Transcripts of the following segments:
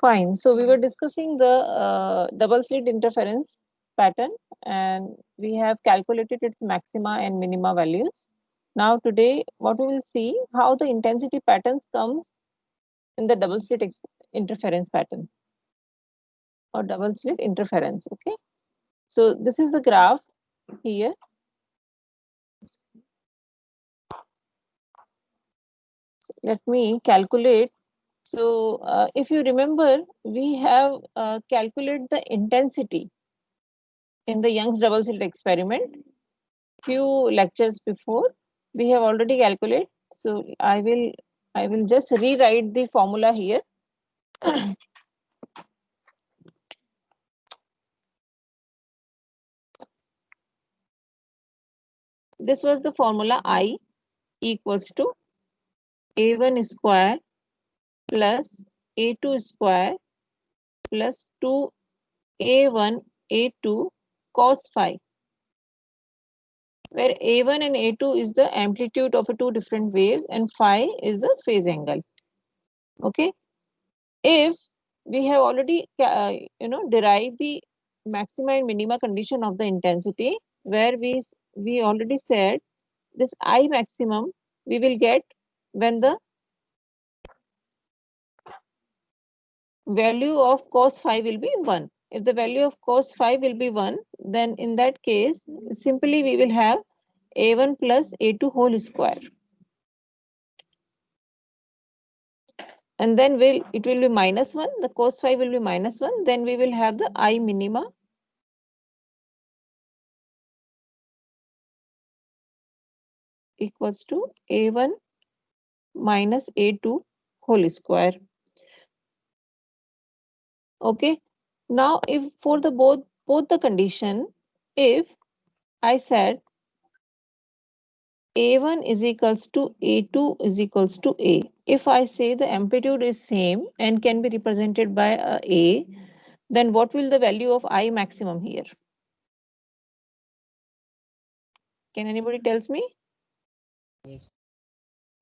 Fine. So we were discussing the double slit interference pattern, and we have calculated its maxima and minima values. Now today, what we will see how the intensity patterns comes in the double slit interference pattern or double slit interference. Okay. So this is the graph here. So let me calculate. So if you remember, we have calculated the intensity in the Young's double slit experiment few lectures before. We have already calculated. So I will just rewrite the formula here. This was the formula I equals to A1 square plus A2 square plus 2A1 A2 cos phi, where A1 and A2 is the amplitude of two different waves and phi is the phase angle. Okay. If we have already derived the maxima and minima condition of the intensity, where we already said this I maximum we will get when the value of cos phi will be 1. If the value of cos phi will be 1, then in that case simply we will have A1 plus A2 whole square, and then it will be minus 1, the cos phi will be minus 1, then we will have the I minima equals to A1 minus A2 whole square. Okay. Now if for the both the condition, if I said A1 is equals to A2 is equals to A, if I say the amplitude is same and can be represented by A, then what will the value of I maximum here? Can anybody tells me?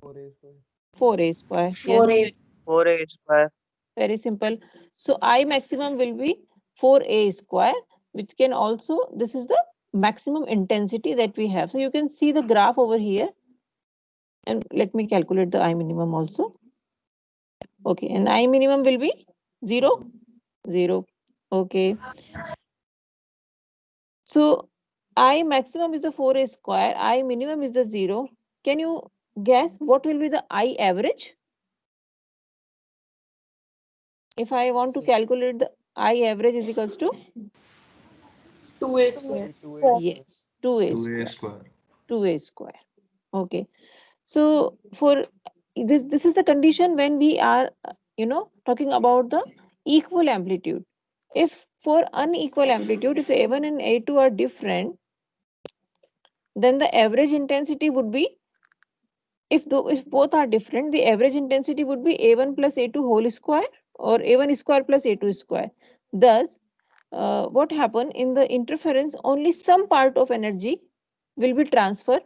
4A square. Yes, 4A. 4A square. very simple. So I maximum will be 4A square, which can also, this is the maximum intensity that we have. So you can see the graph over here, and let me calculate the I minimum also. Okay, and I minimum will be 0, 0. Okay. So I maximum is the 4A square, I minimum is the 0. Can you guess what will be the I average? If I want to calculate the I average is equals to? 2A square. Yes, 2A 2A square. square. 2A square. Okay. So for this is the condition when we are talking about the equal amplitude. If for unequal amplitude, if A1 and A2 are different, then the average intensity would be, if both are different, the average intensity would be A1 plus A2 whole square or A1 square plus A2 square. Thus, what happen in the interference, only some part of energy will be transferred.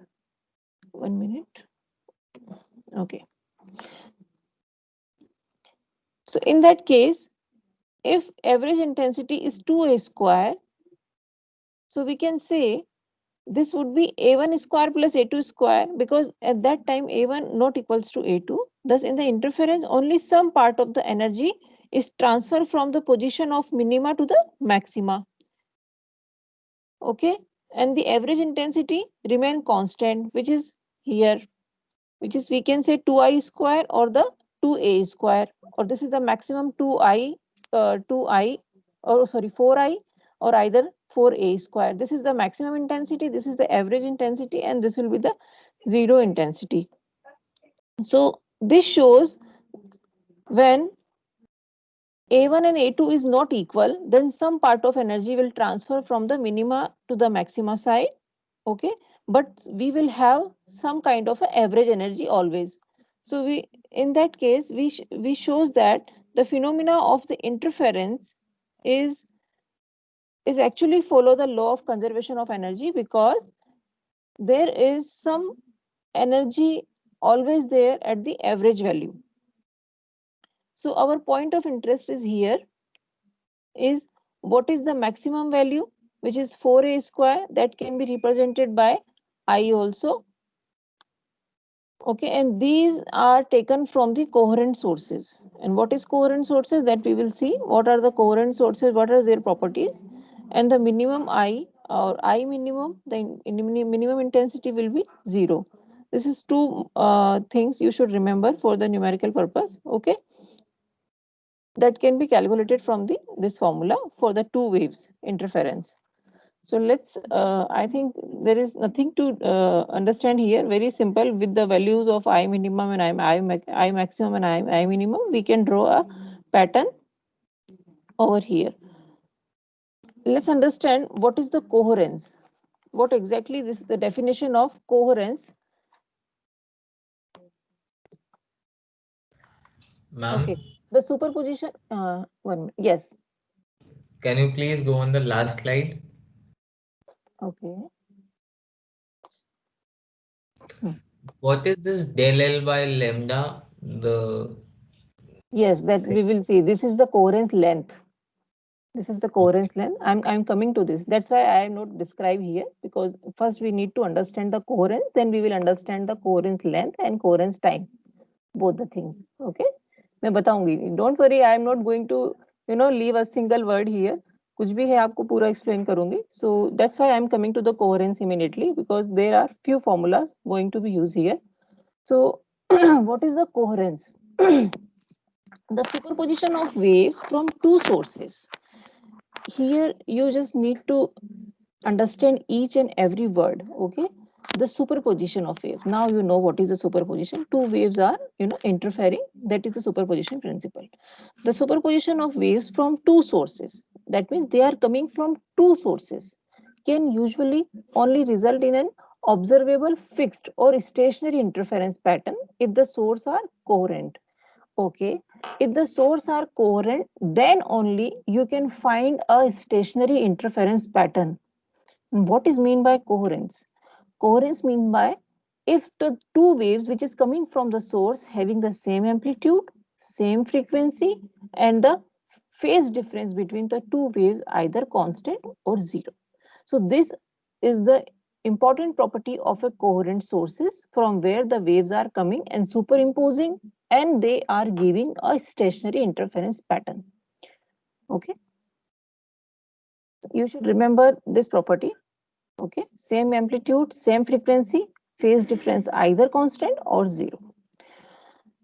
1 minute. Okay. So in that case, if average intensity is 2A square, so we can say this would be A1 square plus A2 square, because at that time A1 not equals to A2. Thus in the interference, only some part of the energy is transferred from the position of minima to the maxima. Okay. And the average intensity remain constant, which is here, which is we can say 2I square or the 2A square, or this is the maximum 2I, or sorry 4I, or either 4A square. This is the maximum intensity, this is the average intensity, and this will be the zero intensity. So this shows when A1 and A2 is not equal, then some part of energy will transfer from the minima to the maxima side. Okay, but we will have some kind of a average energy always. So we, in that case, we shows that the phenomena of the interference is actually follow the law of conservation of energy, because there is some energy always there at the average value. So our point of interest is here is what is the maximum value, which is 4a square, that can be represented by I also. Okay, and these are taken from the coherent sources. And what is coherent sources, that we will see. What are the coherent sources, what are their properties, and the minimum I or I minimum, the minimum intensity will be 0. This is two things you should remember for the numerical purpose. Okay, that can be calculated from the this formula for the two waves interference. So let's, I think there is nothing to understand here. Very simple. With the values of I minimum and I maximum and I minimum, we can draw a pattern over here. Let's understand what is the coherence. What exactly this the definition of coherence. Okay. Ma'am, The superposition. Yes. can you please go on the last slide? Okay. Hmm. What is this del L by lambda? The Yes, that thing. we will see. This is the coherence length. This is the coherence length. I'm coming to this. That's why I have not described here, because first we need to understand the coherence, then we will understand the coherence length and coherence time, both the things. Okay, मैं बताऊंगी. Don't worry, I am not going to leave a single word here. कुछ भी है आपको पूरा explain करूंगी. So that's why I am coming to the coherence immediately, because there are few formulas going to be used here. So what is the coherence? The superposition of waves from two sources. Here you just need to understand each and every word. Okay, the superposition of wave. Now you know what is the superposition. Two waves are interfering. That is the superposition principle. The superposition of waves from two sources, that means they are coming from two sources, can usually only result in an observable fixed or stationary interference pattern if the source are coherent. Okay, if the source are coherent, then only you can find a stationary interference pattern. What is mean by coherence? Coherence mean by if the two waves which is coming from the source having the same amplitude, same frequency, and the phase difference between the two waves either constant or zero. So this is the important property of a coherent sources, from where the waves are coming and superimposing, and they are giving a stationary interference pattern. Okay, you should remember this property. Okay, same amplitude, same frequency, phase difference either constant or zero.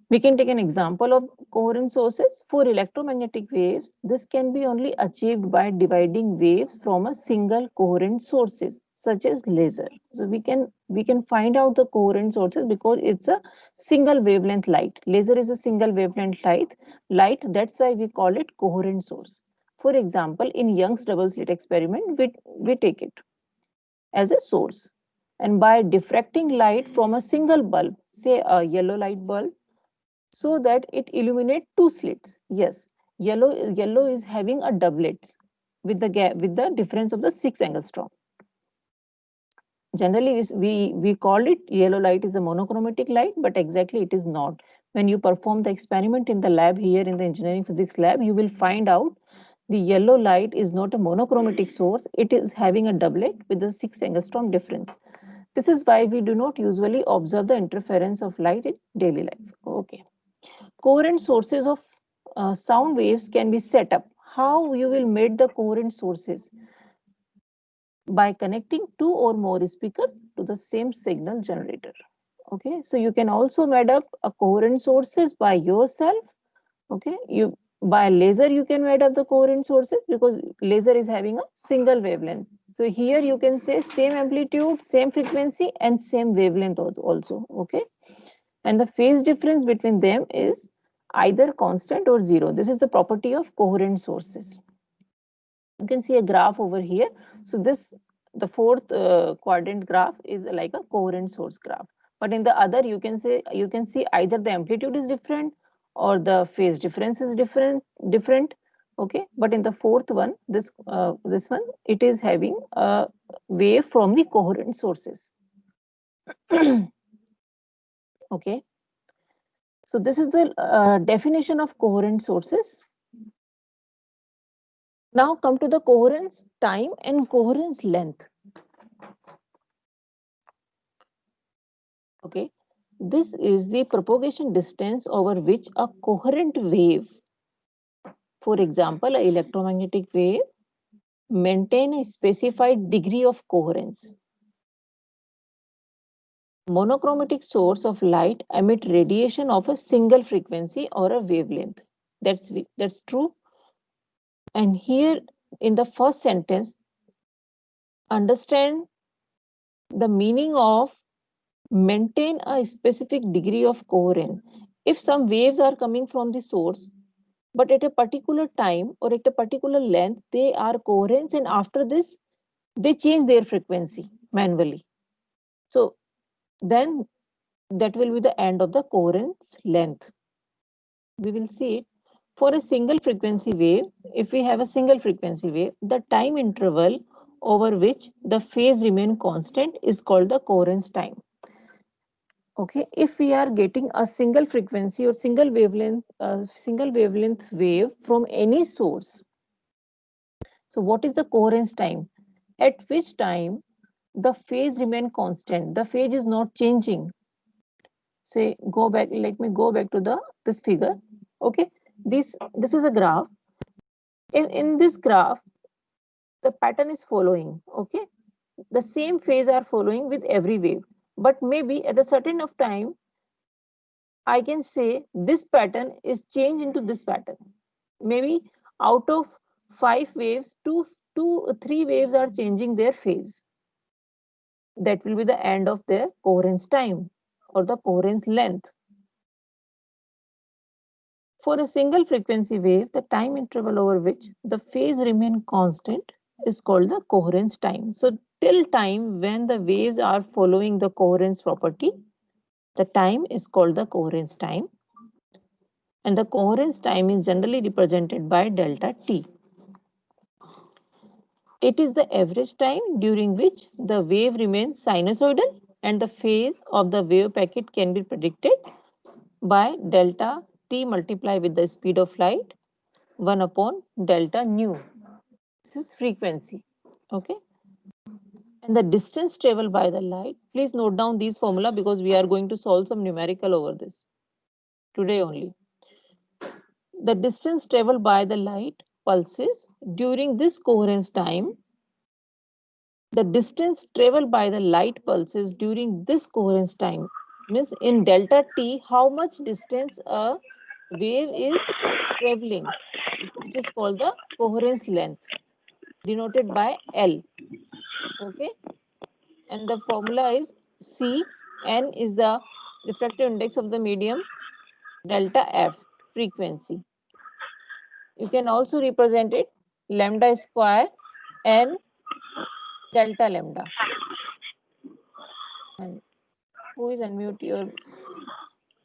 We can take an example of coherent sources. For electromagnetic waves, this can be only achieved by dividing waves from a single coherent sources, such as laser. So we can find out the coherent sources because it's a single wavelength light. Laser is a single wavelength light. That's why we call it coherent source. For example, in Young's double slit experiment, we take it as a source. And by diffracting light from a single bulb, say a yellow light bulb, so that it illuminate two slits. Yes, yellow is having a doublets with the gap, with the difference of the 6 angstrom. Generally, we call it yellow light is a monochromatic light, but exactly it is not. When you perform the experiment in the lab here in the engineering physics lab, you will find out the yellow light is not a monochromatic source. It is having a doublet with the 6 angstrom difference. This is why we do not usually observe the interference of light in daily life. Okay. Coherent sources of sound waves can be set up. How you will make the coherent sources? By connecting two or more speakers to the same signal generator. Okay, so you can also made up a coherent sources by yourself. Okay, you by laser you can made up the coherent sources because laser is having a single wavelength. So here you can say same amplitude, same frequency, and same wavelength also. Okay, and the phase difference between them is either constant or zero. This is the property of coherent sources. You can see a graph over here. So this, the fourth quadrant graph is like a coherent source graph. But in the other, you can see either the amplitude is different or the phase difference is different. Okay, but in the fourth one, this one, it is having a wave from the coherent sources. Okay. So this is the definition of coherent sources. Now come to the coherence time and coherence length. Okay, this is the propagation distance over which a coherent wave, for example, an electromagnetic wave, maintain a specified degree of coherence. Monochromatic source of light emit radiation of a single frequency or a wavelength. That's true. And here in the first sentence, understand the meaning of maintain a specific degree of coherence. If some waves are coming from the source, but at a particular time or at a particular length, they are coherent, and after this, they change their frequency manually. So then that will be the end of the coherence length. We will see it. For a single frequency wave, if we have a single frequency wave, the time interval over which the phase remain constant is called the coherence time. Okay, if we are getting a single frequency or single wavelength wave from any source, so what is the coherence time? At which time the phase remain constant, the phase is not changing. Say go back, let me go back to this figure. Okay, this is a graph. In this graph, the pattern is following. Okay, the same phase are following with every wave, but maybe at a certain of time I can say this pattern is changed into this pattern. Maybe out of 5 waves, three waves are changing their phase. That will be the end of their coherence time or the coherence length. For a single frequency wave, the time interval over which the phase remain constant is called the coherence time. So till time when the waves are following the coherence property, the time is called the coherence time. And the coherence time is generally represented by delta t. It is the average time during which the wave remains sinusoidal and the phase of the wave packet can be predicted by delta t multiplied with the speed of light 1 upon delta nu. This is frequency. Okay. And the distance traveled by the light, please note down these formula because we are going to solve some numerical over this today only. The distance traveled by the light pulses during this coherence time, the distance traveled by the light pulses during this coherence time means in delta t, how much distance a wave is traveling, which is called the coherence length, denoted by L. Okay, and the formula is C. N is the refractive index of the medium, delta F, frequency. You can also represent it lambda square N delta lambda. And who is unmute your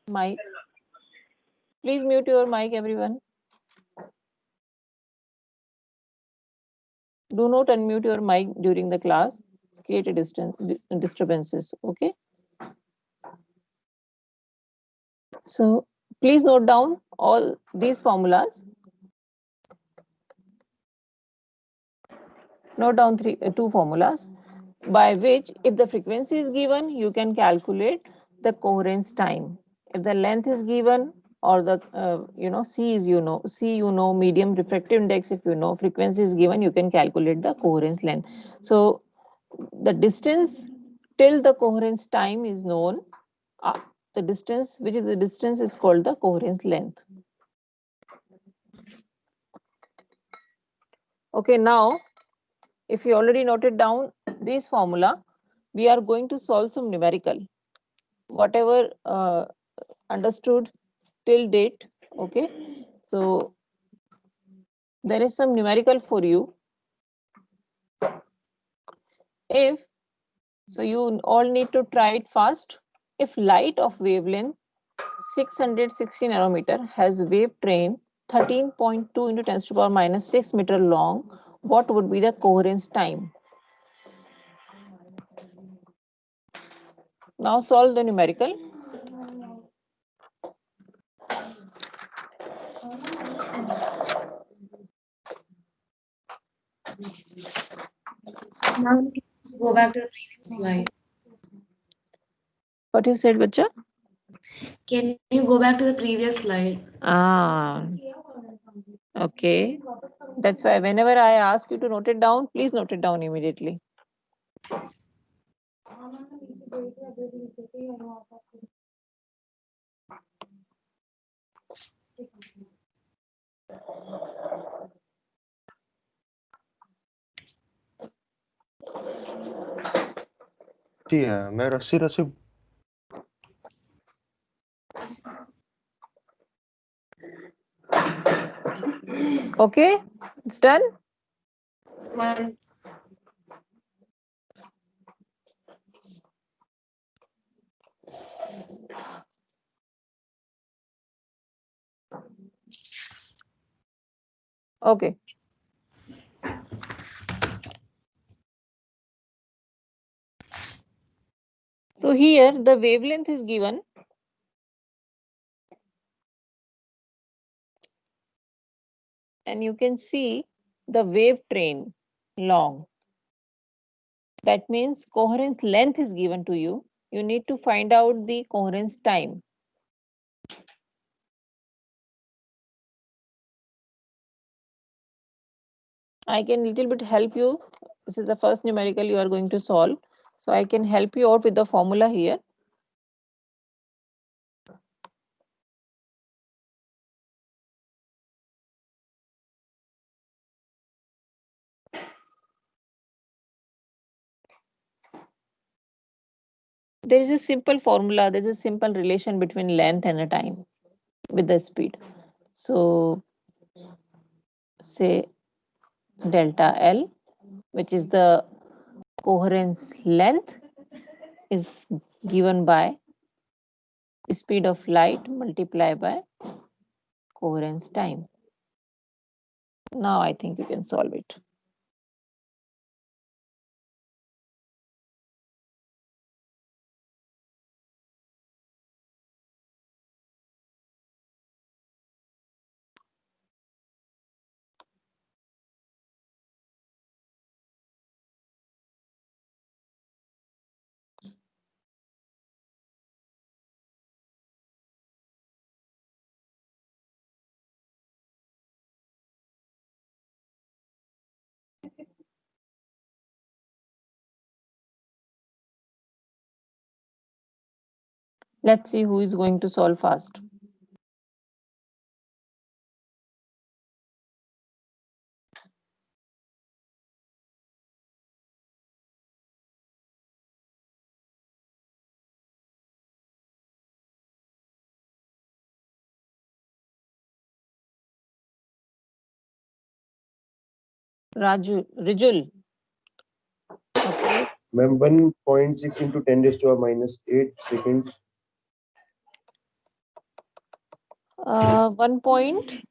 mic? Please mute your mic, everyone. Do not unmute your mic during the class. It's create a disturbances. Okay. So please note down all these formulas. Note down two formulas by which if the frequency is given, you can calculate the coherence time. If the length is given or the C is medium refractive index, if you know frequency is given, you can calculate the coherence length. So the distance till the coherence time is known. The distance, which is the distance, is called the coherence length. Okay, now if you already noted down this formula, we are going to solve some numerical. Whatever understood till date. Okay, so there is some numerical for you. If so, you all need to try it fast. If light of wavelength 660 nanometer has wave train 13.2 into 10 to the power minus 6 meter long, what would be the coherence time? Now solve the numerical. go back to the previous slide? What you said, bacha? Can you go back to the previous slide? Okay. That's why whenever I ask you to note it down, please note it down immediately. मैं रस्सी रस्सी Okay, it's done. One. Okay. So here the wavelength is given. And you can see the wave train long. That means coherence length is given to you. You need to find out the coherence time. I can little bit help you. This is the first numerical you are going to solve. So I can help you out with the formula here. There is a simple formula. There is a simple relation between length and a time with the speed. So say delta L, which is the coherence length, is given by speed of light multiplied by coherence time. Now I think you can solve it. Let's see who is going to solve fast. Rijul. Okay. Ma'am, 1.6 into 10 raised to power minus 8 seconds. 1.6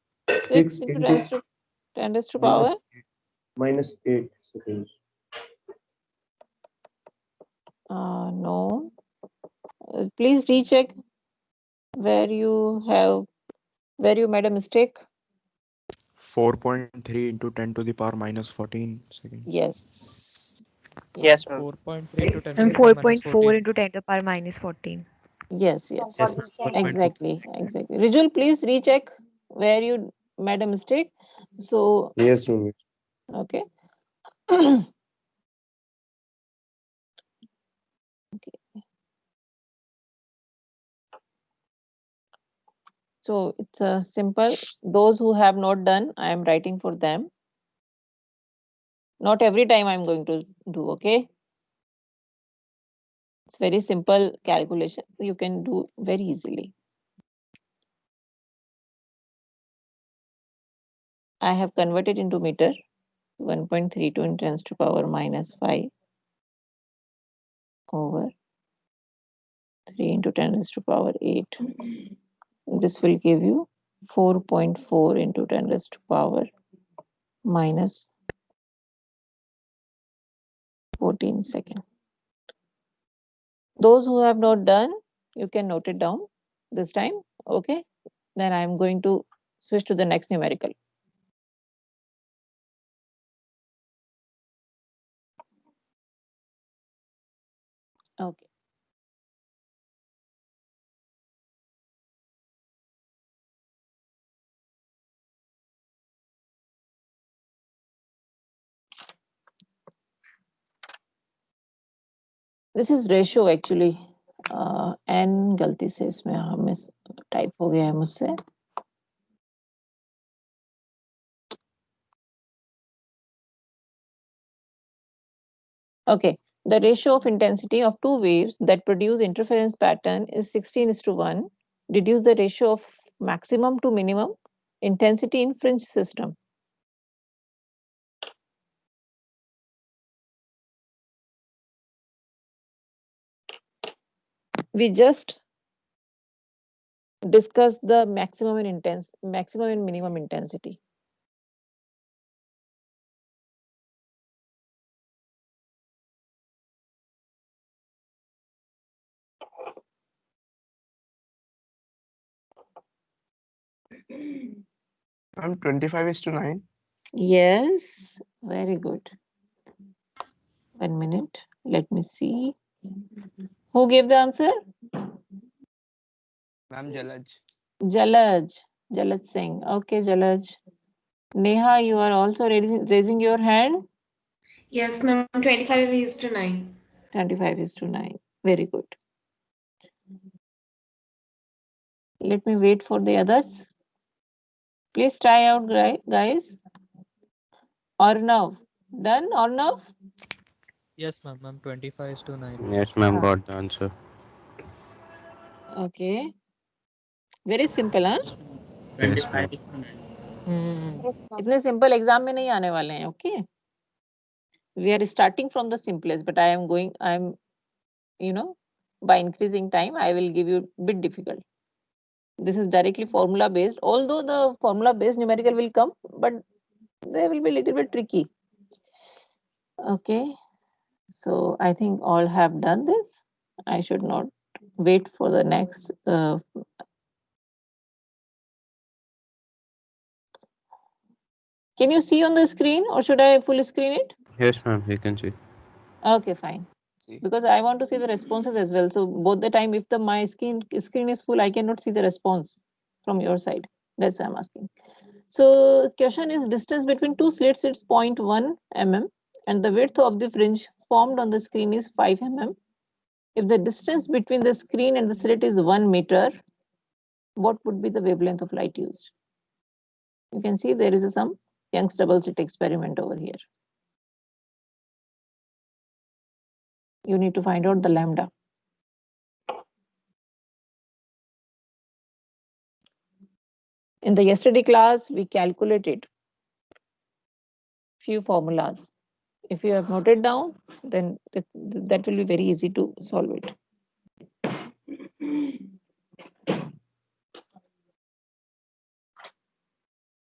6 into into 10 raised to power minus 8 seconds. no. Please recheck where you made a mistake. 4.3 into 10 to the power minus 14 seconds. Yes. Yes, ma'am. 4.3 to 10 to And the power minus 4.4 14. into 10 to the power minus 14. Yes. Yes, ma'am. Exactly. Rijul, please recheck where you made a mistake. So, Yes, ma'am. okay. So it's a simple. Those who have not done, I am writing for them. Not every time I'm going to do, okay? It's very simple calculation. You can do very easily. I have converted into meter. 1.32 in 10 to power minus 5 over 3 into 10 to power 8. This will give you 4.4 into 10 to power minus 14 second. Those who have not done, you can note it down this time. Okay. Then I'm going to switch to the next numerical. Okay. This is ratio actually. N गलती से इसमें हमें type हो गया है मुझसे. Okay, the ratio of intensity of two waves that produce interference pattern is 16:1. Deduce the ratio of maximum to minimum intensity in fringe system. We just discussed the maximum and minimum intensity. Ma'am, 25:9. Yes, very good. 1 minute. Let me see. Who gave the answer? Ma'am, Jalaj. Jalaj Singh. Okay, Jalaj. Neha, you are also raising your hand. Yes, ma'am. 25:9. 25:9. Very good. Let me wait for the others. Please try out, guys. Arnav. Done, Arnav? Yes, ma'am. 25:9. Yes, ma'am, got the answer. Okay. Very simple, huh? Yes, ma'am. इतने simple exam में नहीं आने वाले हैं, okay? We are starting from the simplest, but I'm, by increasing time, I will give you a bit difficult. This is directly formula based, although the formula based numerical will come, but they will be a little bit tricky. Okay, so I think all have done this. I should not wait for the next. Can you see on the screen or should I full screen it? Yes, ma'am, we can see. Okay, fine. Because I want to see the responses as well. So both the time, if my screen is full, I cannot see the response from your side. That's why I'm asking. So question is distance between two slits is 0.1 mm and the width of the fringe formed on the screen is 5 mm. If the distance between the screen and the slit is 1 meter, what would be the wavelength of light used? You can see there is some Young's double slit experiment over here. You need to find out the lambda. In the yesterday class, we calculated few formulas. If you have noted down, then that will be very easy to solve it.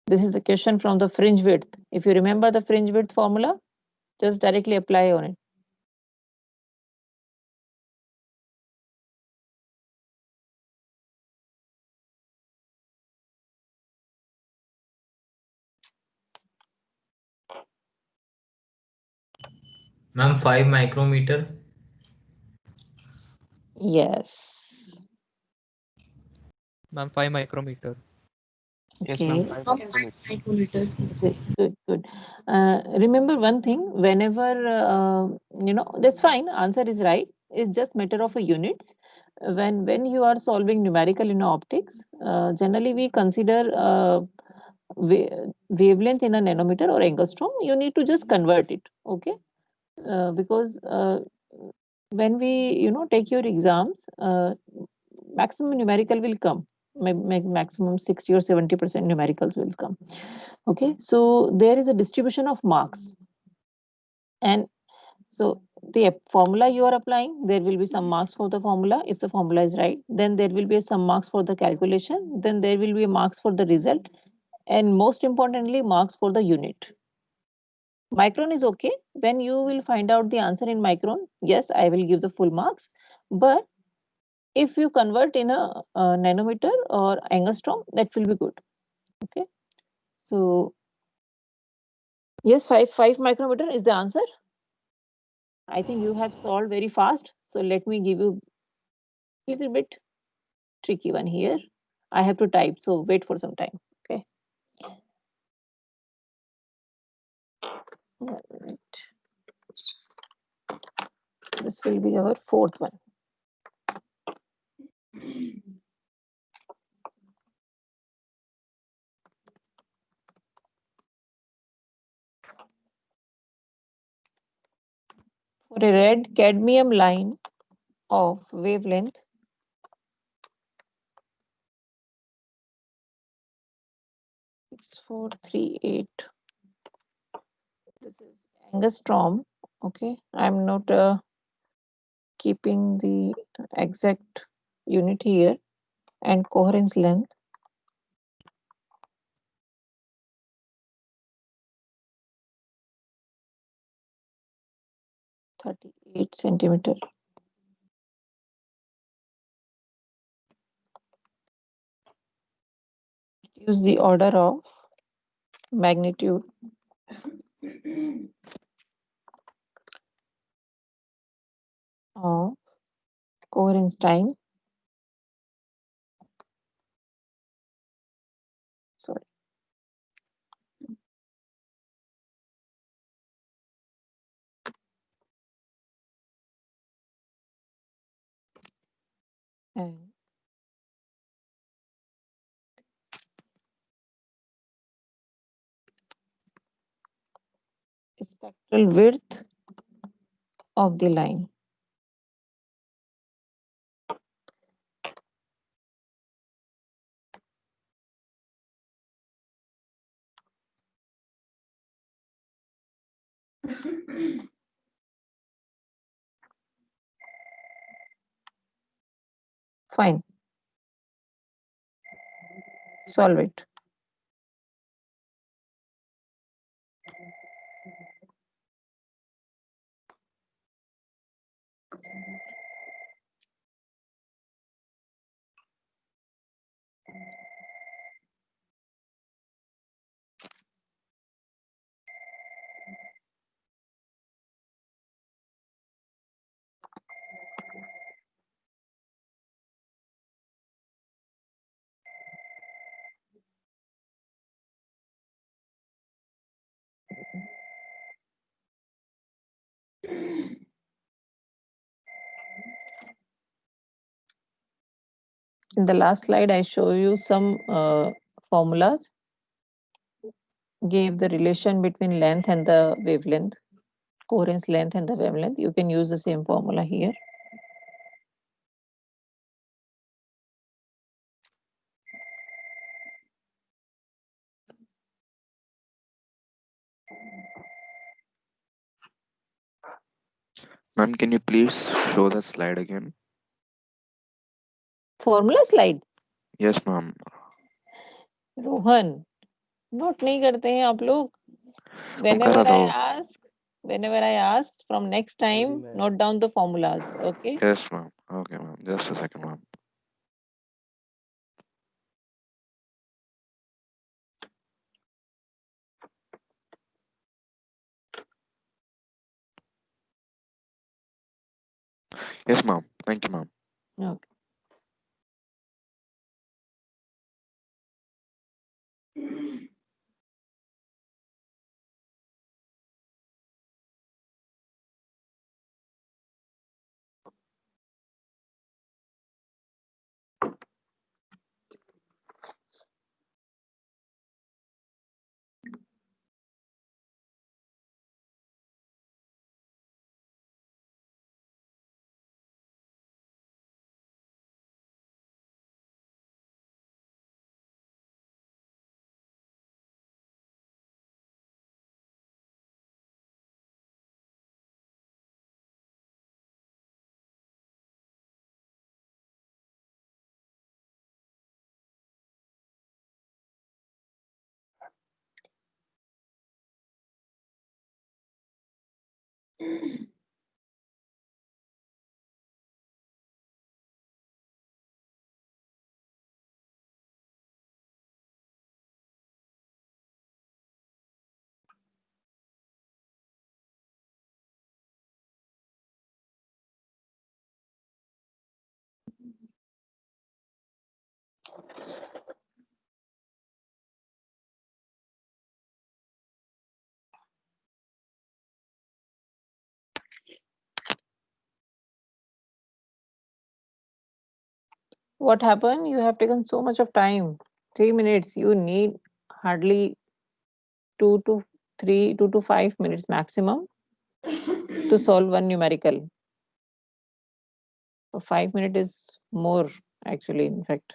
This is the question from the fringe width. If you remember the fringe width formula, just directly apply on it. Ma'am, 5 micrometer. Yes. Ma'am, 5 micrometer. Yes, Okay. ma'am. 5 Micrometer. Good. Remember one thing, whenever, that's fine, answer is right. It's just matter of a units. When you are solving numerical in optics, generally we consider wavelength in a nanometer or angstrom. You need to just convert it, okay? Because when we, take your exams, maximum numerical will come. Maximum 60 or 70% numericals will come. Okay, so there is a distribution of marks, and so the formula you are applying, there will be some marks for the formula. If the formula is right, then there will be some marks for the calculation, then there will be marks for the result, and most importantly, marks for the unit. Micron is okay. When you will find out the answer in micron, yes, I will give the full marks, but if you convert in a nanometer or angstrom, that will be good. Okay, so yes, 5 micrometer is the answer. I think you have solved very fast. So let me give you a little bit tricky one here. I have to type, so wait for some time. Okay. All right. This will be our fourth one. For a red cadmium line of wavelength 6438. This is angstrom. Okay, I'm not keeping the exact unit here, and coherence length 38 centimeter. Use the order of magnitude of coherence time. Sorry. And spectral width of the line. Fine. Solve it. In the last slide, I show you some formulas, gave the relation between length and the wavelength, coherence length and the wavelength. You can use the same formula here. Ma'am, can you please show the slide again? Formula slide. Yes, ma'am. Rohan, note नहीं करते हैं आप लोग? हम कर Whenever रहा I था। ask, whenever I ask, from next time, note down the formulas. Okay. Yes, ma'am. Okay, ma'am. Just a second, ma'am. Yes, ma'am. Thank you, ma'am. Okay. what happened? You have taken so much of time. 3 minutes. You need hardly 2 to 5 minutes maximum to solve one numerical. So 5 minutes is more actually, in fact.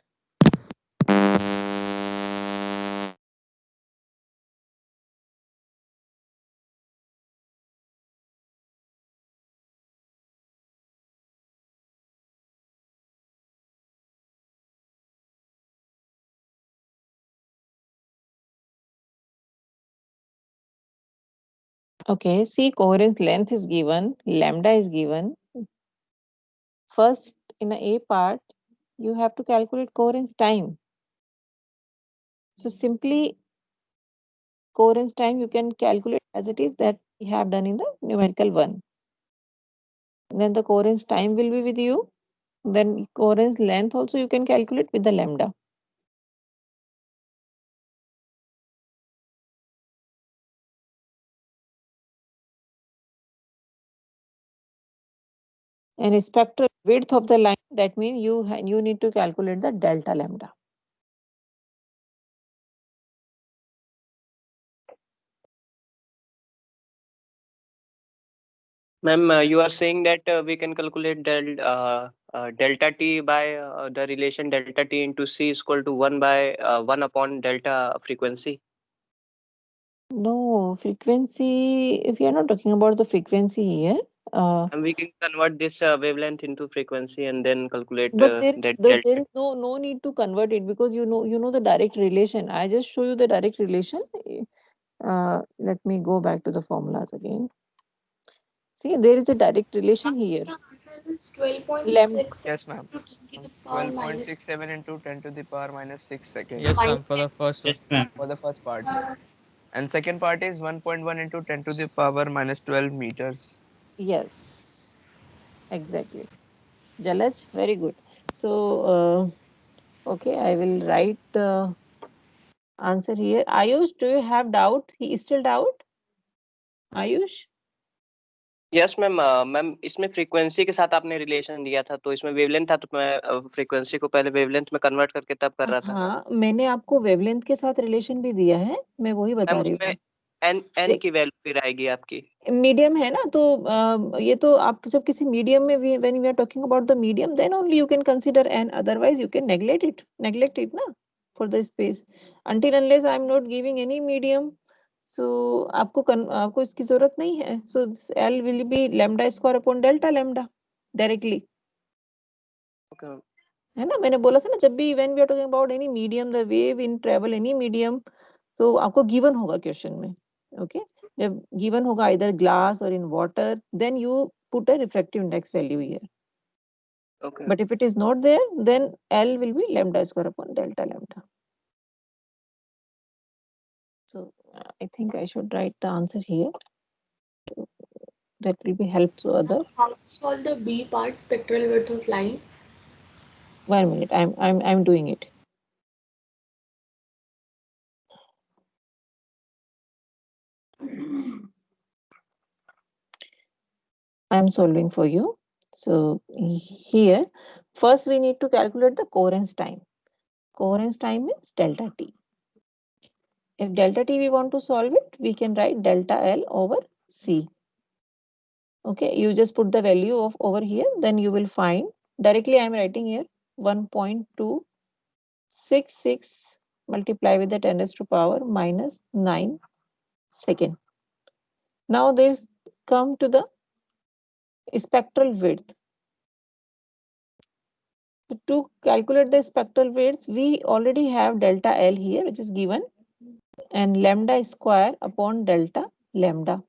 Okay, see, coherence length is given, lambda is given. First, in a A part, you have to calculate coherence time. So simply coherence time you can calculate as it is that we have done in the numerical one. Then the coherence time will be with you. Then coherence length also you can calculate with the lambda. And spectral width of the line, that means you need to calculate the delta lambda. Ma'am, you are saying that we can calculate delta t by the relation delta t into c is equal to 1 by 1 upon delta frequency. No, frequency, if you are not talking about the frequency here. And we can convert this wavelength into frequency and then calculate But there delta. is no need to convert it because you know the direct relation. I just show you the direct relation. Let me go back to the formulas again. See, there is a direct relation here. The answer is 12.6 Lambda. Yes, ma'am. to 10 to the power minus 12.67 into 10 to the power minus 6 seconds Yes, ma'am, for the first one. for the first part. And second part is 1.1 into 10 to the power minus 12 meters. Yes, exactly. Jalaj, very good. So, okay, I will write the answer here. Ayush, do you have doubt? He is still doubt? Ayush? Yes ma'am ma'am इसमें frequency के साथ आपने relation दिया था तो इसमें wavelength था तो मैं फ्रीक्वेंसी को पहले वेवलेंथ में कन्वर्ट करके तब कर रहा था। हाँ, मैंने आपको वेवलेंथ के साथ रिलेशन भी दिया है, मैं वही बता मैम रही उसमें हूँ। एन की वैल्यू फिर आएगी आपकी। मीडियम है ना, तो ये तो आप जब किसी मीडियम में when we are talking about the medium then only you can consider n, otherwise you can neglect it ना for the space until unless I am not giving any medium. So आपको इसकी जरूरत नहीं है. So L will be lambda square upon delta lambda directly. Okay. है ना, मैंने बोला था ना जब भी when we are talking about any medium, the wave in travel any medium, तो आपको given होगा क्वेश्चन में. Okay, जब given होगा either glass or in water, then you put a refractive index value here. Okay. But if it is not there, then L will be lambda square upon delta lambda. So I think I should write the answer here. That will be help to other. How to solve the B part, spectral width of line? 1 minute, I'm doing it. I'm solving for you. So here, first we need to calculate the coherence time. Coherence time is delta t. If delta t we want to solve it, we can write delta L over C. Okay, you just put the value of over here, then you will find directly. I'm writing here 1.266 multiply with the 10 raised to power minus 9 second. Now there's come to the spectral width. To calculate the spectral width, we already have delta L here, which is given, and lambda square upon delta lambda.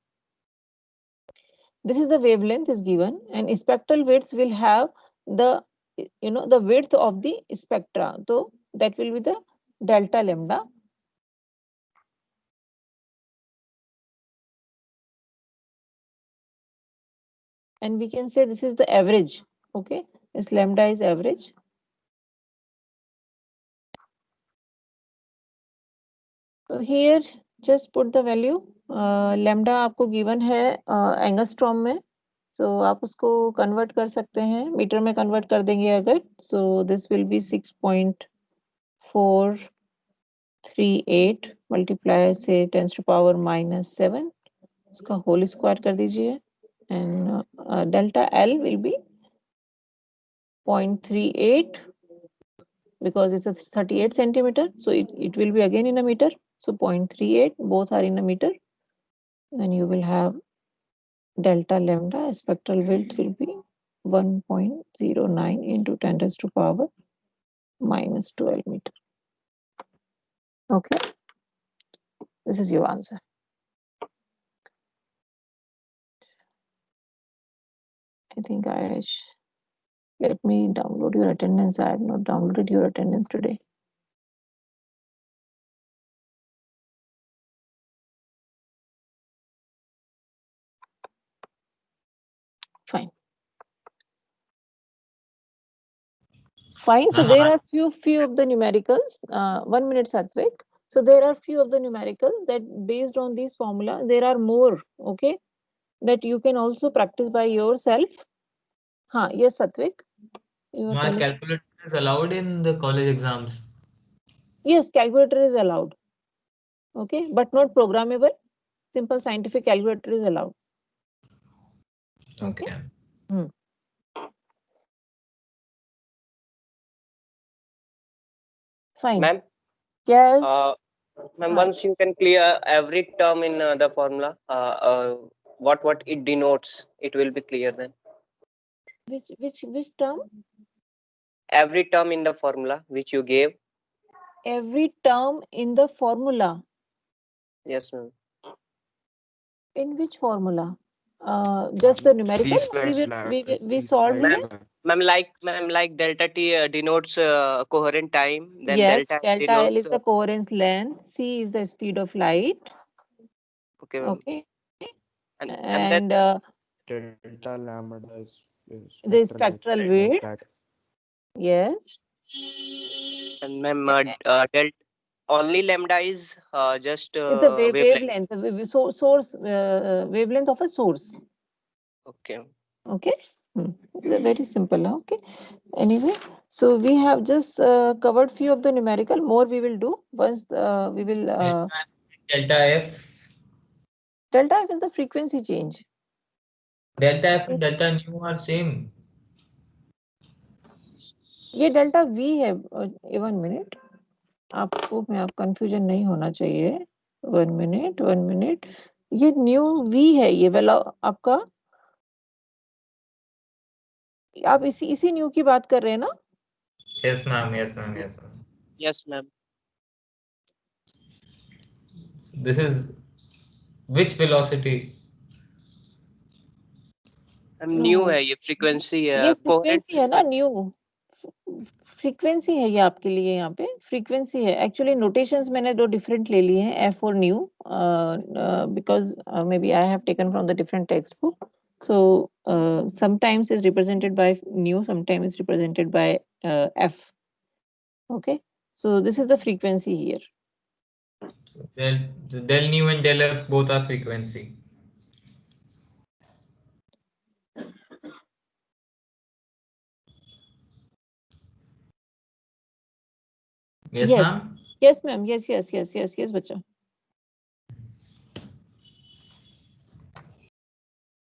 This is the wavelength is given, and spectral width will have the the width of the spectra. So that will be the delta lambda. And we can say this is the average. Okay, this lambda is average. So here just put the value. Lambda आपको given है angstrom में So आप उसको convert कर सकते हैं, metre में convert कर देंगे अगर, so this will be 6.438 multiply से 10 to power -7, उसका होल स्क्वायर कर दीजिए, and delta L will be 0.38 because it's a 38 centimeter, so it will be again in a meter, so 0.38, both are in a meter, and you will have delta lambda spectral width will be 1.09 into 10 raised to power -12 meter. Okay, this is your answer. I think let me download your attendance. I have not downloaded your attendance today. Fine. So there are few of the numericals. 1 minute, Satvik. So there are few of the numericals that based on this formula, there are more, okay, that you can also practice by yourself. Yes, Satvik. My calculator is allowed in the college exams. Yes, calculator is allowed. Okay, but not programmable. Simple scientific calculator is allowed. Okay. Fine. Ma'am? Yes. Ma'am, once you can clear every term in the formula, what it denotes, it will be clear then. Which term? Every term in the formula which you gave. Every term in the formula. Yes, ma'am. In which formula? Just the numerical. We solved it. Ma'am, like delta T denotes coherent time. Then Yes, delta delta L denotes, is the coherence length. C is the speed of light. Okay, ma'am. Okay. And Delta lambda is the spectral width. Yes. And ma'am, delta only lambda is just It's the wavelength. source wavelength of a source. Okay. Okay. It's very simple. Okay. Anyway, so we have just covered few of the numerical. More we will do once we will. Delta F. Delta F is the frequency change. Delta F and delta nu are same. ये delta V है. 1 minute. आपको में आप confusion नहीं होना चाहिए. 1 minute. ये new V है, ये वाला आपका. आप इसी न्यू की बात कर रहे हैं ना? Yes, ma'am. Yes, ma'am. This is which velocity? New है ये फ्रीक्वेंसी है. ये फ्रीक्वेंसी है ना न्यू. फ्रीक्वेंसी है ये आपके लिए यहाँ पे फ्रीक्वेंसी है. एक्चुअली नोटेशंस मैंने दो डिफरेंट ले लिए हैं एफ और new because maybe I have taken from the different textbook. So sometimes is represented by nu, sometimes is represented by f. Okay, so this is the frequency here. So del nu and del f both are frequency. Yes, ma'am. Yes, ma'am. Yes, bacha.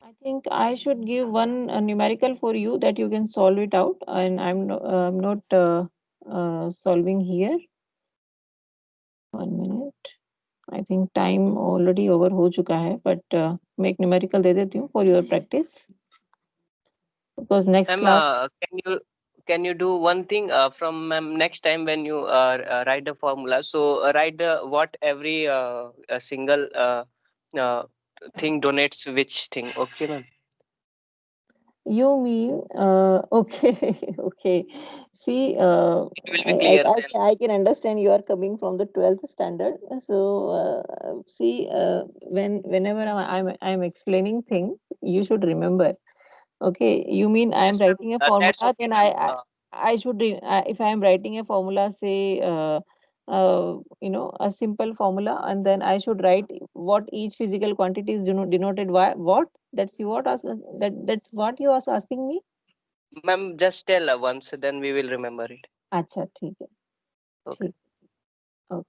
I think I should give one numerical for you that you can solve it out, and I'm not solving here. 1 minute. I think time already over हो चुका है, but मैं एक numerical दे देती हूँ for your practice. Because next class. Can you do one thing from next time when you write the formula? So write what every single thing donates which thing. Okay, ma'am. You mean okay. See, it will be clear. I can understand you are coming from the 12th standard. So see, whenever I'm explaining things, you should remember. Okay, you mean I am writing a formula, okay, then I should if I am writing a formula, say a simple formula, and then I should write what each physical quantity is denoted by what, That's you what ask that's what you are asking me. Ma'am, just tell once, then we will remember it. अच्छा ठीक है. Okay. ठीक. Okay.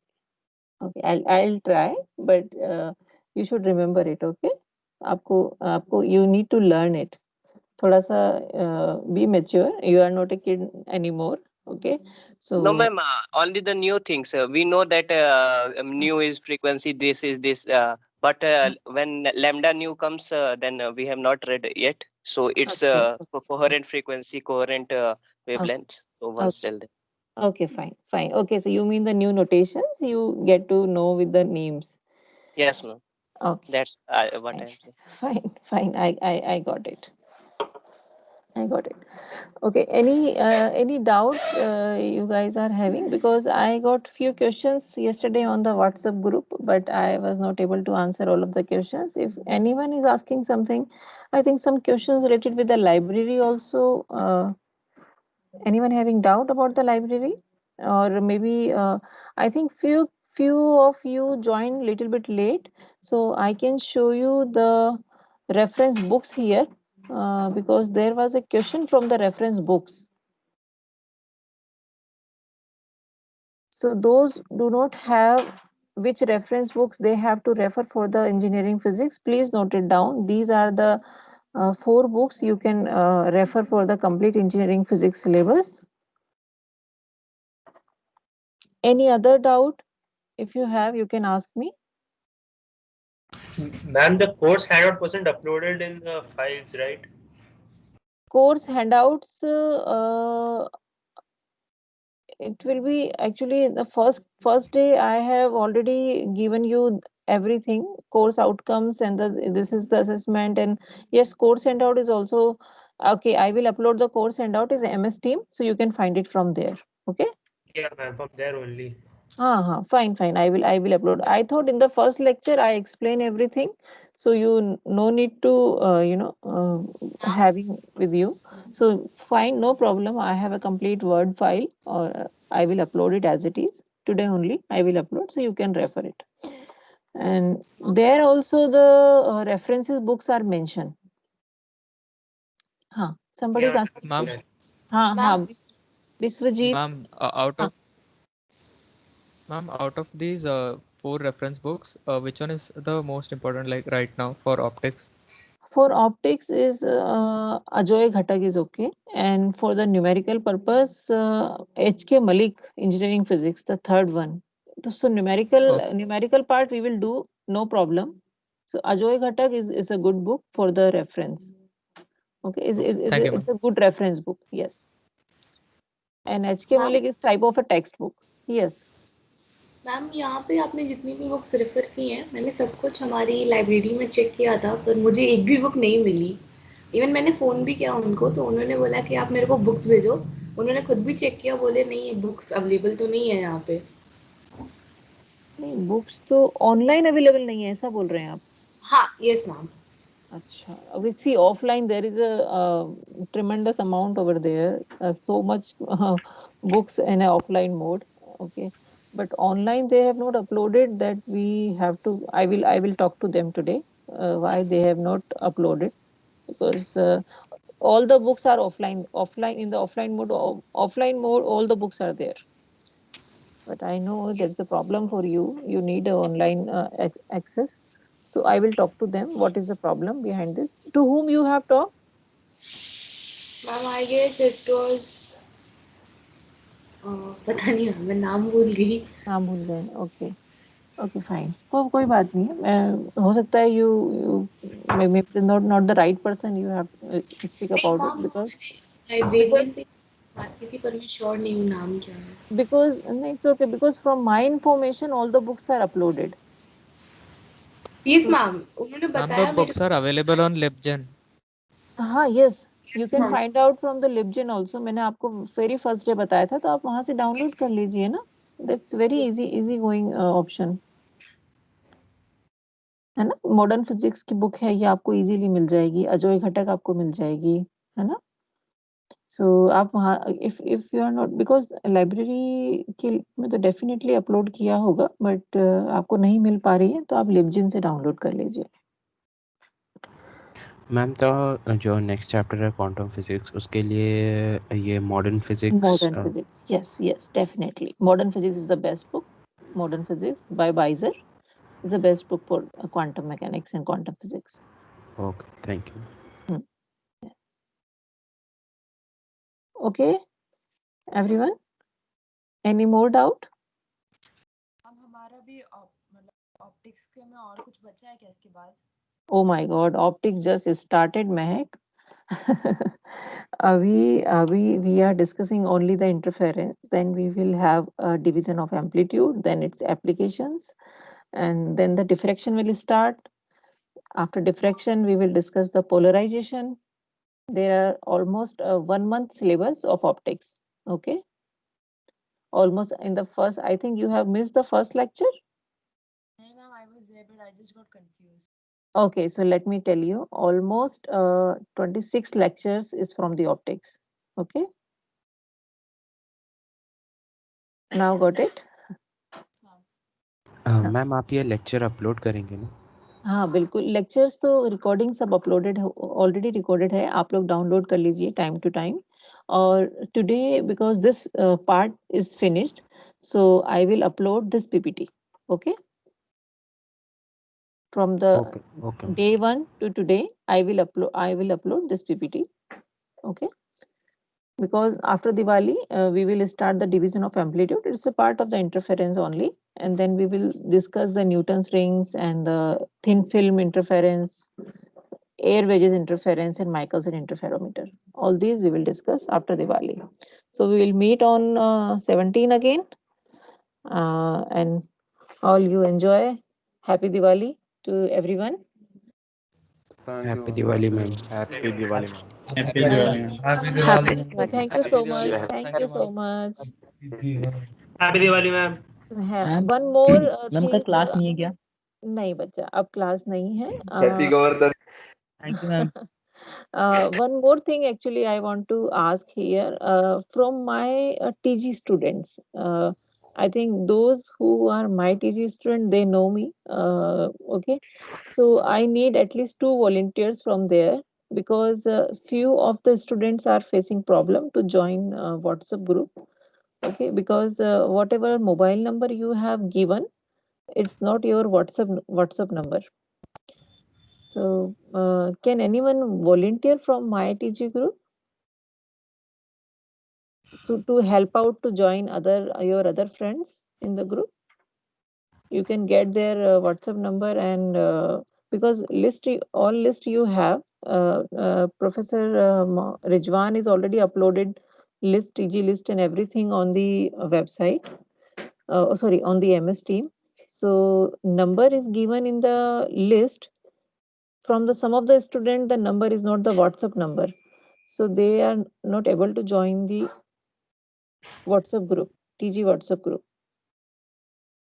Okay. I'll try, but you should remember it. Okay. आपको you need to learn it. थोड़ा सा be mature. You are not a kid anymore. Okay. So No, ma'am, only the new things. We know that new is frequency, this is this. But when lambda new comes, then we have not read yet. So it's Okay. coherent frequency, coherent wavelengths. So once tell them. Okay, fine. Okay, so you mean the new notations you get to know with the names. Yes, ma'am. Okay. That's what Fine. I'm saying. Fine. I got it. Okay. Any doubt you guys are having? Because I got few questions yesterday on the WhatsApp group, but I was not able to answer all of the questions. If anyone is asking something, I think some questions related with the library also. Anyone having doubt about the library? Or maybe I think few of you joined little bit late, so I can show you the reference books here because there was a question from the reference books. So those do not have which reference books they have to refer for the engineering physics, please note it down. These are the 4 books you can refer for the complete engineering physics syllabus. Any other doubt? If you have, you can ask me. Ma'am, the course handout wasn't uploaded in the files, right? Course handouts, it will be actually the first day. I have already given you everything, course outcomes, and this is the assessment. And yes, course handout is also okay. I will upload the course handout is MS Team, so you can find it from there. Okay. Yeah, ma'am, from there only. Fine. I will upload. I thought in the first lecture I explain everything, so you no need to having with you. So fine, no problem. I have a complete Word file, or I will upload it as it is today only. I will upload, so you can refer it. And there also the references books are mentioned. Somebody is asking. Ma'am. Biswajit. Ma'am, out of these 4 reference books, which one is the most important, like right now for optics? For optics is Ajoy Ghatak is okay, and for the numerical purpose, H.K. Malik, engineering physics, the third one. So numerical part we will do, no problem. So Ajoy Ghatak is a good book for the reference. Okay, it's a good reference book. Yes. And H.K. Malik is type of a textbook. Yes. Ma'am यहाँ पे आपने जितनी भी books refer की हैं, मैंने सब कुछ हमारी लाइब्रेरी में चेक किया था, पर मुझे एक भी बुक नहीं मिली. इवन मैंने फ़ोन भी किया उनको, तो उन्होंने बोला कि आप मेरे को बुक्स भेजो. उन्होंने खुद भी चेक किया, बोले नहीं बुक्स अवेलेबल तो नहीं है यहाँ पे. नहीं, बुक्स तो ऑनलाइन अवेलेबल नहीं है, ऐसा बोल रहे हैं आप? हाँ, यस मैम. अच्छा, we see offline there is a tremendous amount over there, so much books in a offline mode. Okay, but online they have not uploaded that. We have to. I will talk to them today. Why they have not uploaded? Because all the books are offline. In the offline mode. All the books are there. But I know there's a problem for you. You need a online access. So I will talk to them. What is the problem behind this? To whom you have talked? Ma'am I guess it was पता नहीं, मैं नाम भूल गई. नाम भूल गए. Okay fine. कोई बात नहीं है. हो सकता है you maybe not the right person you have to speak about it because librarian से बात की थी, पर मैं श्योर नहीं हूँ नाम क्या है. because it's okay because from my information all the books are uploaded. Yes ma'am, उन्होंने बताया the books are available on LibGen. हाँ, yes. You can find out from the LibGen also. मैंने आपको very first day बताया था, तो आप वहाँ से डाउनलोड कर लीजिए ना. That's very easy going option. है ना. मॉडर्न फिजिक्स की बुक है, ये आपको इजीली मिल जाएगी. अजय घटक आपको मिल जाएगी, है ना. सो आप वहाँ if you are not, because library के में तो डेफिनेटली अपलोड किया होगा, बट आपको नहीं मिल पा रही है तो आप LibGen से डाउनलोड कर लीजिए. मैम तो जो नेक्स्ट चैप्टर है क्वांटम फिजिक्स उसके लिए ये modern physics Modern physics. Yes, definitely. Modern physics is the best book. Modern physics by Beiser is the best book for quantum mechanics and quantum physics. Okay thank you Okay, everyone. Any more doubt? अब हमारा भी मतलब optics के में और कुछ बचा है क्या इसके बाद? Oh my God, optics just started, Mehak. Abhi we are discussing only the interference. Then we will have a division of amplitude, then its applications, and then the diffraction will start. After diffraction, we will discuss the polarization. There are almost 1 month syllabus of optics. Okay. Almost in the first, I think you have missed the first lecture. नहीं ma'am, I was there but I just got confused. Okay, so let me tell you, almost 26 lectures is from the optics. Okay. Now got it? Ma'am आप ये lecture upload करेंगे ना हाँ बिल्कुल, lectures तो recording सब uploaded already recorded है, आप लोग डाउनलोड कर लीजिए टाइम टू टाइम. और today because this part is finished, so I will upload this PPT. Okay, from the okay day 1 to today I will upload this ppt. Okay, because after Diwali we will start the division of amplitude. It's a part of the interference only, and then we will discuss the Newton's rings and the thin film interference, air wedges interference, and Michelson interferometer. All these we will discuss after Diwali. So we will meet on 17 again, and all you enjoy. Happy Diwali to everyone. Happy Diwali ma'am Happy Diwali, ma'am. Happy Diwali, ma'am. Happy Happy Diwali. Diwali. Thank you so much. Thank you so much. Happy Diwali, ma'am. One more ma'am का thing. Class नहीं है क्या? नहीं बच्चा, अब class नहीं है. Happy Govardhan. Thank you ma'am. One more thing actually I want to ask here from my TG students. I think those who are my TG student, they know me. Okay, so I need at least 2 volunteers from there, because few of the students are facing problem to join WhatsApp group. Okay, because whatever mobile number you have given, it's not your WhatsApp number. So can anyone volunteer from my TG group? So to help out to join your other friends in the group, you can get their WhatsApp number, and because all list you have, Professor Rijwan is already uploaded list, TG list and everything on the website. Sorry, on the MS Team. So number is given in the list. From the some of the student, the number is not the WhatsApp number, so they are not able to join the WhatsApp group, TG WhatsApp group.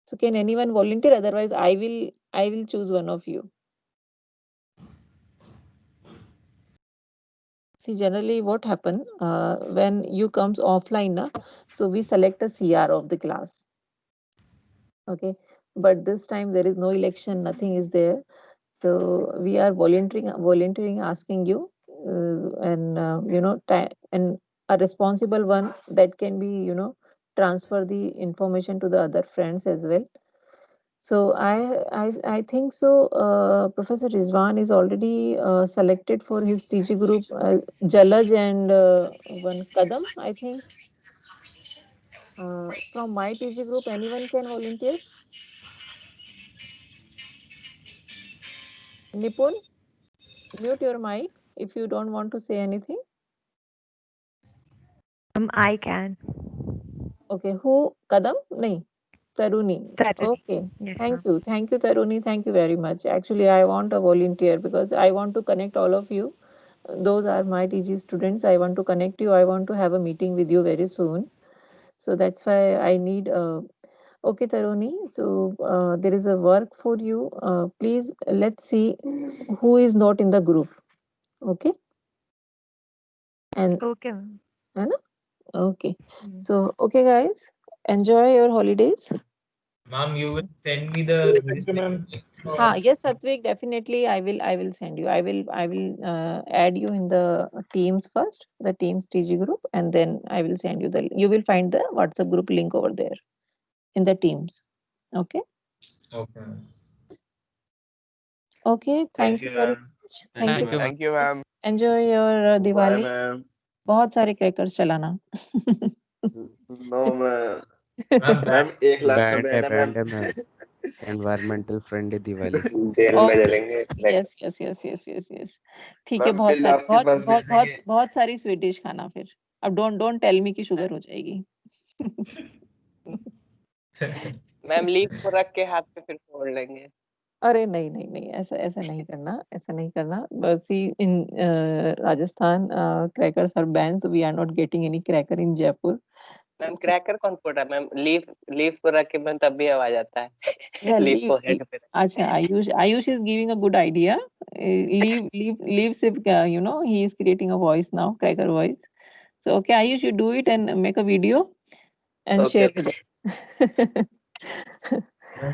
So can anyone volunteer? Otherwise, I will choose one of you. See, generally what happen when you comes offline, na, so we select a CR of the class. Okay, but this time there is no election, nothing is there. So we are volunteering, asking you, and and a responsible one that can be, transfer the information to the other friends as well. So I think so. Professor Rizwan is already selected for his TG group. Jalaj and one Kadam, I think. From my TG group, anyone can volunteer. Nipun, mute your mic if you don't want to say anything. I can. Okay, who? Kadam? Nahi. Taruni. Okay. Yes, Thank you. Thank you, Taruni. Thank you very much. Actually, I want a volunteer because I want to connect all of you. Those are my TG students. I want to connect you. I want to have a meeting with you very soon. So that's why I need. Okay, Taruni. So there is a work for you. Please let's see who is not in the group. Okay. And Okay, ma'am. okay. So okay, guys, enjoy your holidays. Ma'am, you will send me the registration link or- Yes, Satvik, definitely. I will send you. I will add you in the Teams first, the Teams TG group, and then I will send you you will find the WhatsApp group link over there in the Teams. Okay. Okay. Okay. Thank you very much. Thank you. Thank you, ma'am. Enjoy your Bye, Diwali. ma'am. बहुत सारे crackers चलाना. No, ma'am. Ma'am, ma'am 1 lakh का band है ban है ma'am. Ma'am. Environmental friendly Diwali. जेल में Okay. जलेंगे yes yes yes yes yes yes. ठीक है. मैम बहुत बिल सारी आपके पास भेजेंगे. बहुत सारी स्वीट डिश खाना फिर. अब डोंट टेल मी कि शुगर हो जाएगी. मैम लीव को रख के हाथ पे फिर फोड़ लेंगे. अरे नहीं नहीं नहीं, ऐसा नहीं करना, ऐसा नहीं करना. बस in Rajasthan crackers are ban, so we are not getting any cracker in Jaipur. Ma'am cracker कौन फोड़ रहा है मैम? लीव को रख के मैम तब भी आवाज आता है. Yeah, leave leave. को हेड पे. अच्छा, Ayush is giving a good idea. Leave you know, he is creating a voice now, cracker voice. So okay, Ayush, you do it and make a video and share Okay. with us.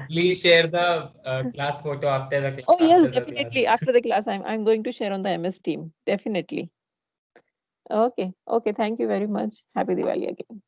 please share the class photo after the class. Oh yes, after the definitely. class. After the class, I'm going to share on the MS team. Definitely. Okay. Thank you very much. Happy Diwali again.